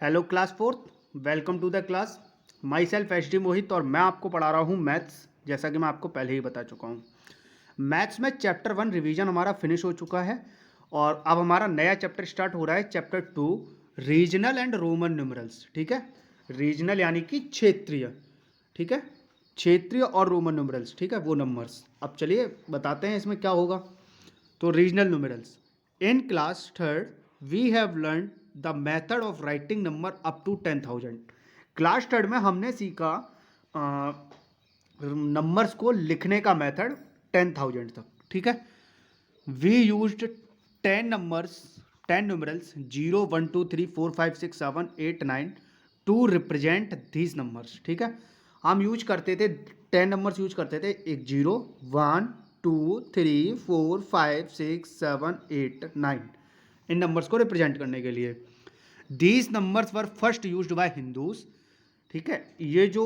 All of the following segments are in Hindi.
Hello class fourth, welcome to the class. Myself H D Mohit और मैं आपको पढ़ा रहा हूँ मैथ्स, जैसा कि मैं आपको पहले ही बता चुका हूँ। मैथ्स में चैप्टर 1 रिवीजन हमारा फिनिश हो चुका है और अब हमारा नया चैप्टर स्टार्ट हो रहा है, chapter 2 regional and Roman numerals. ठीक है, रीजनल यानी कि क्षेत्रीय। ठीक है, क्षेत्रीय और रोमन न्यूमरल्स। ठीक है, वो नंबर्स। अब चलिए बताते हैं इसमें क्या होगा। तो regional numerals. In class third we have learn the method of writing number up to 10,000। Class third में हमने सीखा नंबर्स को लिखने का मेथड 10,000 तक। ठीक है, we used 10 numbers, 10 numerals 0 1 2 3 4 5 6 7 8 9 to represent these numbers. ठीक है, हम यूज करते थे 10 नंबर्स यूज करते थे, एक 0 1 2 3 4 5 6 7 8 9 इन नंबर्स को रिप्रेजेंट करने के लिए। These numbers were first used by Hindus. ठीक है, ये जो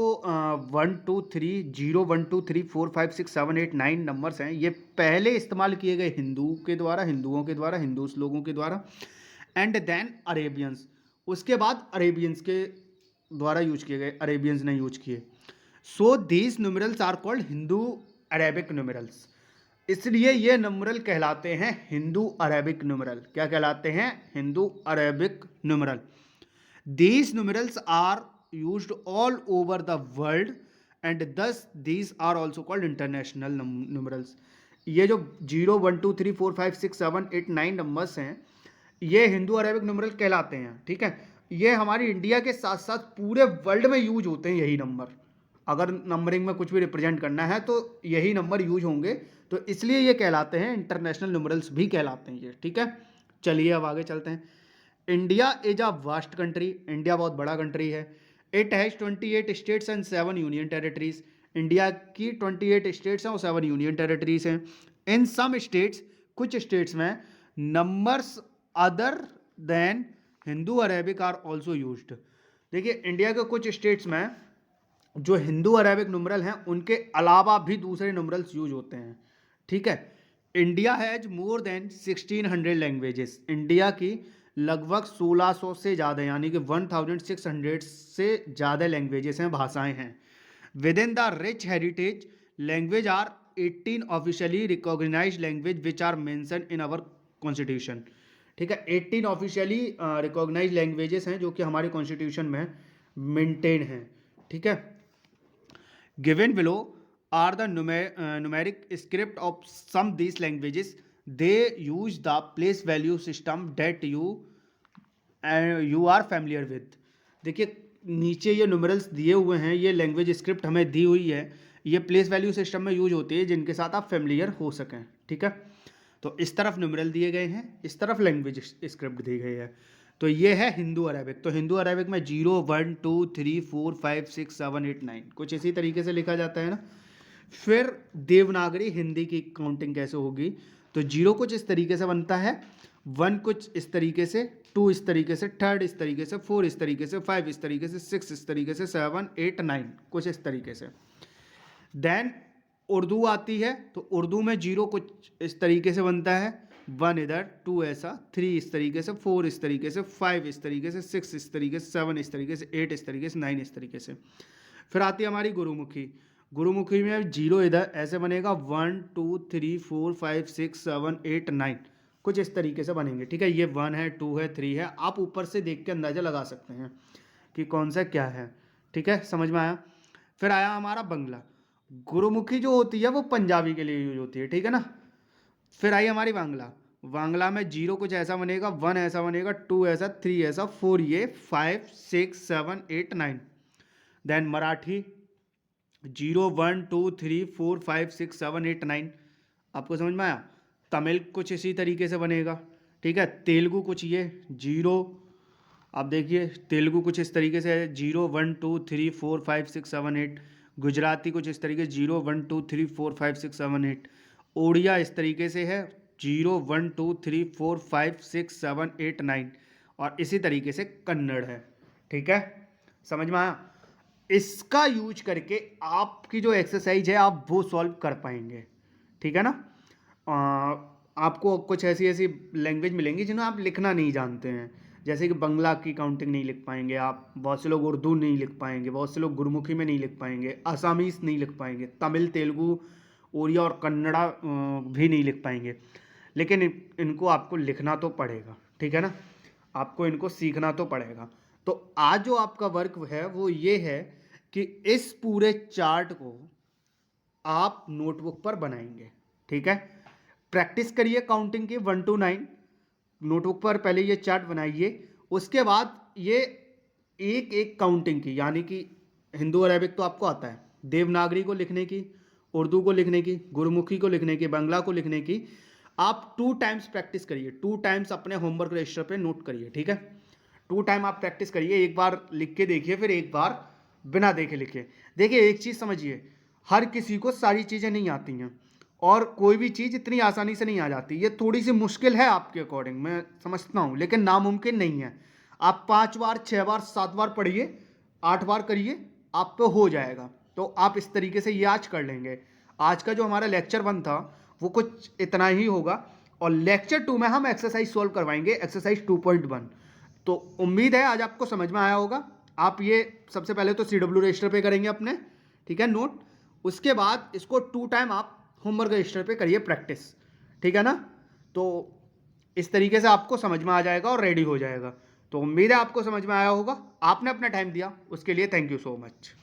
1 2 3 0 1 2 3 4 5 6 7 8 9 नंबर्स हैं, ये पहले इस्तेमाल किए गए हिंदुओं के द्वारा, हिंदूस लोगों के द्वारा। एंड देन अरेबियंस, उसके बाद अरेबियंस के द्वारा यूज किए गए, अरेबियंस ने यूज किए। So these numerals are called Hindu Arabic numerals. इसलिए ये न्यूमरल कहलाते हैं हिंदू अरेबिक न्यूमरल। क्या कहलाते हैं? Hindu Arabic numeral. These numerals are used all over the world and thus these are also called international numerals. ये जो 0 1 2 3 4 5 6 7 8 9 नंबर्स हैं, ये हिंदू अरेबिक न्यूमरल कहलाते हैं। ठीक है, ये हमारी इंडिया के साथ साथ पूरे वर्ल्ड में यूज होते हैं यही नंबर। अगर नंबरिंग में कुछ भी रिप्रेजेंट करना है तो यही नंबर यूज होंगे, तो इसलिए ये कहलाते हैं इंटरनेशनल न्यूमरल्स भी कहलाते हैं ये। ठीक है, चलिए अब आगे चलते हैं। India is a vast country. India बहुत बड़ा कंट्री है। It has 28 states and 7 union territories. India की 28 स्टेट्स हैं और 7 यूनियन टेरिटरीज हैं। इन सम स्टेट्स, कुछ स्टेट्स में numbers other than Hindu Arabic are also used. देखिए, इंडिया के कुछ स्टेट्स में जो हिंदू अरेबिक न्यूमरल हैं उनके अलावा भी दूसरे न्यूमरल्स यूज होते हैं। ठीक है, India has more than 1600 languages. India की लगभग 1600 से ज़्यादा, यानी कि 1600 से ज़्यादा लैंग्वेजेस हैं, भाषाएं हैं। Within the rich heritage language are 18 officially recognise language which are mention in our constitution. ठीक है, 18 ऑफिशियली रिकॉग्नाइज लैंग्वेजेस हैं जो कि हमारे कॉन्स्टिट्यूशन में मेंटेन हैं। ठीक है, given below are the numeric script of some these languages. They use the place value system that you are familiar with. देखिए, नीचे ये न्यूमरल्स दिए हुए हैं, ये लैंग्वेज स्क्रिप्ट हमें दी हुई है, ये प्लेस वैल्यू सिस्टम में यूज होती है जिनके साथ आप फेमिलियर हो सकें। ठीक है, तो इस तरफ न्यूमरल दिए गए हैं, इस तरफ लैंग्वेज स्क्रिप्ट दी गई है। तो ये है हिंदू अरेबिक। तो हिंदू अरेबिक में 0 1 2 3 4 5 6 7 8 9 कुछ इसी तरीके से लिखा जाता है ना। फिर देवनागरी हिंदी की काउंटिंग कैसे होगी? तो 0 कुछ इस तरीके से बनता है, 1 कुछ इस तरीके से, 2 इस तरीके से, 3 इस तरीके से, 4 इस तरीके से, 5 इस तरीके से, 6 इस तरीके से, 7 8 9 कुछ इस तरीके से। देन उर्दू आती है, तो उर्दू में 0 कुछ इस तरीके से बनता है, 1 इधर, 2 ऐसा, 3 इस तरीके से, 4 इस तरीके से, 5 इस तरीके से, 6 इस तरीके से, 7 इस तरीके से, 8 इस तरीके से, 9 इस तरीके से। फिर आती है हमारी गुरुमुखी। गुरुमुखी में 0 इधर ऐसे बनेगा, 1 2 3 4 5 6 7 8 9 कुछ इस तरीके से बनेंगे। ठीक है, ये 1 है, 2 है, 3 है, आप ऊपर से देख के अंदाजा लगा सकते हैं कि कौन सा क्या है। ठीक है, समझ में आया। फिर आया हमारा बंगला। गुरुमुखी जो होती है वो पंजाबी के लिए यूज होती है। ठीक है ना। फिर आई हमारी बांग्ला। बांग्ला में 0 कुछ ऐसा बनेगा, 1 ऐसा बनेगा, 2 ऐसा, 3 ऐसा, 4 ये, 5 6 7 8 9। देन मराठी 0 1 2 3 4 5 6 7 8 9। आपको समझ में आया। तमिल कुछ इसी तरीके से बनेगा। ठीक है, तेलुगु कुछ ये 0, आप देखिए तेलुगु कुछ इस तरीके से है, 0 1 2 3 4 5 6 7 8। गुजराती कुछ इस तरीके 0 1 2 3 4 5 6 7 8। ओडिया इस तरीके से है, 0 1 2 3 4 5 6 7 8 9। और इसी तरीके से कन्नड़ है। ठीक है, समझ में आया। इसका यूज करके आपकी जो एक्सरसाइज है आप वो सॉल्व कर पाएंगे। ठीक है ना। आपको कुछ ऐसी ऐसी लैंग्वेज मिलेंगी जिन्हें आप लिखना नहीं जानते हैं, जैसे कि बंगला की काउंटिंग नहीं लिख पाएंगे आप, बहुत से लोग उर्दू नहीं लिख पाएंगे, बहुत से लोग गुरमुखी में नहीं लिख पाएंगे, असमीज नहीं लिख पाएंगे, तमिल, तेलुगु, उड़िया और कन्नड़ा भी नहीं लिख पाएंगे। लेकिन इनको आपको लिखना तो पड़ेगा, ठीक है ना, आपको इनको सीखना तो पड़ेगा। तो आज जो आपका वर्क है वो ये है कि इस पूरे चार्ट को आप नोटबुक पर बनाएंगे, ठीक है। प्रैक्टिस करिए काउंटिंग की 1 to 9, नोटबुक पर पहले ये चार्ट बनाइए। उसके बाद ये एक एक काउंटिंग की, यानी कि हिंदू अरेबिक तो आपको आता है, देवनागरी को लिखने की, उर्दू को लिखने की, गुरुमुखी को लिखने की, बांग्ला को लिखने की, आप 2 टाइम्स प्रैक्टिस करिए, 2 टाइम्स अपने होमवर्क रजिस्टर पे नोट करिए, ठीक है। 2 टाइम आप प्रैक्टिस करिए, एक बार लिख के देखिए, फिर एक बार बिना देखे लिखिए। देखिए एक चीज़ समझिए, हर किसी को सारी चीज़ें नहीं आती हैं, और कोई भी चीज़ इतनी आसानी से नहीं आ जाती। ये थोड़ी सी मुश्किल है आपके अकॉर्डिंग, मैं समझता हूँ, लेकिन नामुमकिन नहीं है। आप 5 बार, 6 बार, 7 बार पढ़िए, 8 बार करिए, आप पे हो जाएगा। तो आप इस तरीके से ये आज कर लेंगे। आज का जो हमारा लेक्चर 1 था वो कुछ इतना ही होगा, और लेक्चर 2 में हम एक्सरसाइज सॉल्व करवाएंगे, एक्सरसाइज 2.1। तो उम्मीद है आज आपको समझ में आया होगा। आप ये सबसे पहले तो CW रजिस्टर पे करेंगे अपने, ठीक है, नोट। उसके बाद इसको 2 टाइम आप होमवर्क रजिस्टर पे करिए प्रैक्टिस, ठीक है ना। तो इस तरीके से आपको समझ में आ जाएगा और रेडी हो जाएगा। तो उम्मीद है आपको समझ में आया होगा। आपने अपना टाइम दिया उसके लिए थैंक यू सो मच।